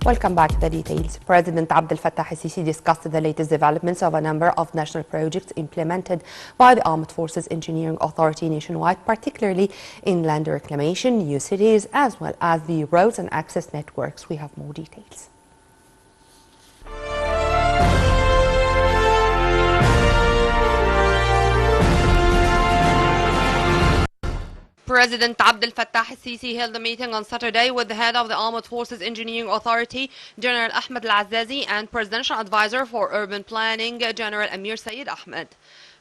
Welcome back to the details. President Abdel Fattah al-Sisi discussed the latest developments of a number of national projects implemented by the Armed Forces Engineering Authority nationwide, particularly in land reclamation, new cities, as well as the roads and access networks. We have more details. President Abdel Fattah al-Sisi held a meeting on Saturday with the head of the Armed Forces Engineering Authority, General Ahmed Al-Azazi, and Presidential Advisor for Urban Planning, General Amir Saeed Ahmed.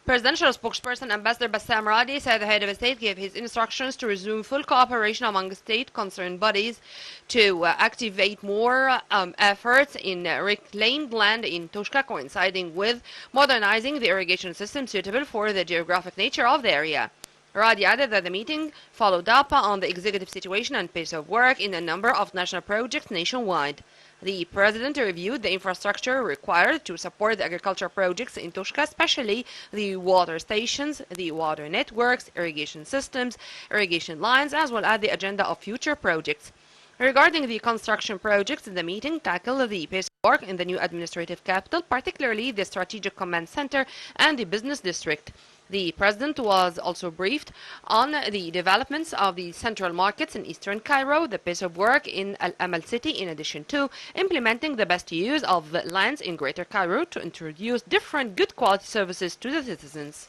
Presidential spokesperson Ambassador Bassam Radi said the head of state gave his instructions to resume full cooperation among state concerned bodies to activate more efforts in reclaimed land in Toshka, coinciding with modernizing the irrigation system suitable for the geographic nature of the area. Radi added that the meeting followed up on the executive situation and pace of work in a number of national projects nationwide. The president reviewed the infrastructure required to support the agriculture projects in Toshka, especially the water stations, the water networks, irrigation systems, irrigation lines, as well as the agenda of future projects. Regarding the construction projects, the meeting tackled the pace of work in the new administrative capital, particularly the Strategic Command Center and the business district. The president was also briefed on the developments of the central markets in eastern Cairo, the pace of work in Al Amal city, in addition to implementing the best use of lands in Greater Cairo to introduce different good quality services to the citizens.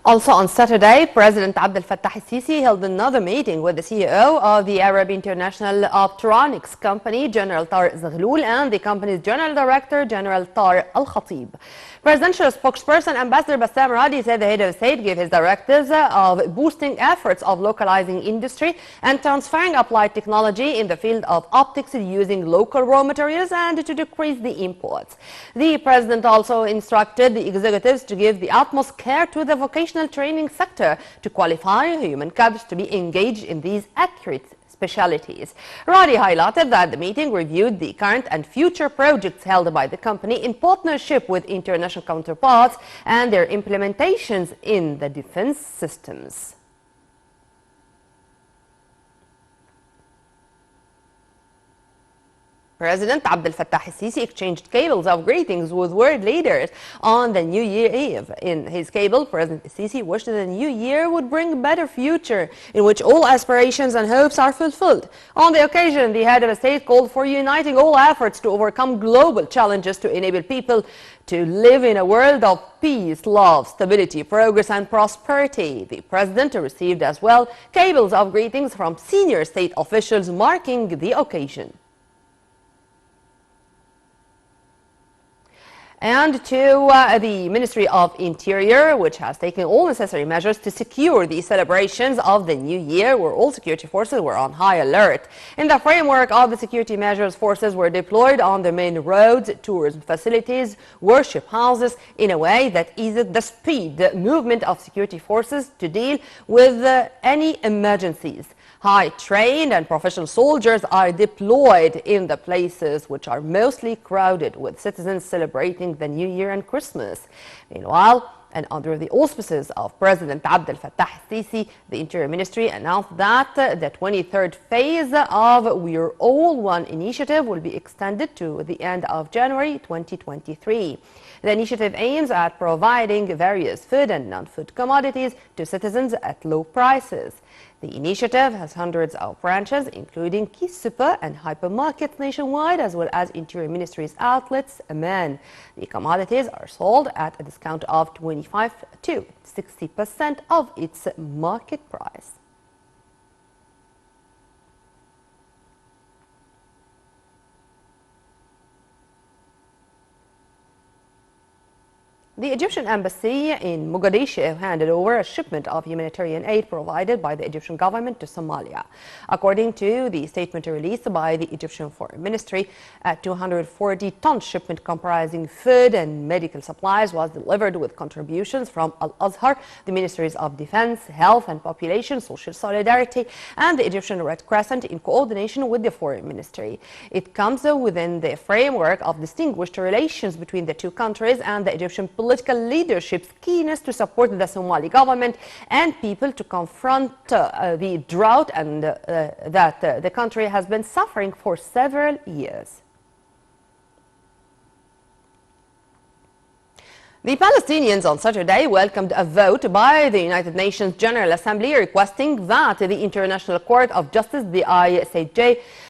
Also on Saturday, President Abdel Fattah al-Sisi held another meeting with the CEO of the Arab International Optronics Company, General Tariq Zaghloul, and the company's General Director, General Tariq Al-Khatib. Presidential spokesperson Ambassador Bassam Radi said the head of state gave his directives of boosting efforts of localizing industry and transferring applied technology in the field of optics using local raw materials and to decrease the imports. The president also instructed the executives to give the utmost care to the vocational training sector to qualify human cadres to be engaged in these accurate specialities. Radi highlighted that the meeting reviewed the current and future projects held by the company in partnership with international counterparts and their implementations in the defense systems. President Abdel Fattah al-Sisi exchanged cables of greetings with world leaders on the New Year Eve. In his cable, President al-Sisi wished the new year would bring a better future in which all aspirations and hopes are fulfilled. On the occasion, the head of state called for uniting all efforts to overcome global challenges to enable people to live in a world of peace, love, stability, progress and prosperity. The president received as well cables of greetings from senior state officials marking the occasion. And to the Ministry of Interior, which has taken all necessary measures to secure the celebrations of the New Year, where all security forces were on high alert. In the framework of the security measures, forces were deployed on the main roads, tourism facilities, worship houses, in a way that eased the speed movement of security forces to deal with any emergencies. High-trained and professional soldiers are deployed in the places which are mostly crowded with citizens celebrating the New Year and Christmas. Meanwhile, and under the auspices of President Abdel Fattah al-Sisi, the Interior Ministry announced that the 23rd phase of We're All One initiative will be extended to the end of January 2023. The initiative aims at providing various food and non-food commodities to citizens at low prices. The initiative has hundreds of branches, including key super and hypermarkets nationwide, as well as Interior Ministry's outlets, Amman. The commodities are sold at a discount of 25 to 60% of its market price. The Egyptian embassy in Mogadishu handed over a shipment of humanitarian aid provided by the Egyptian government to Somalia. According to the statement released by the Egyptian Foreign Ministry, a 240-ton shipment comprising food and medical supplies was delivered with contributions from Al-Azhar, the Ministries of Defense, Health and Population, Social Solidarity, and the Egyptian Red Crescent in coordination with the Foreign Ministry. It comes within the framework of distinguished relations between the two countries and the Egyptian police political leadership's keenness to support the Somali government and people to confront the drought and that the country has been suffering for several years. The Palestinians on Saturday welcomed a vote by the United Nations General Assembly requesting that the International Court of Justice, the ICJ,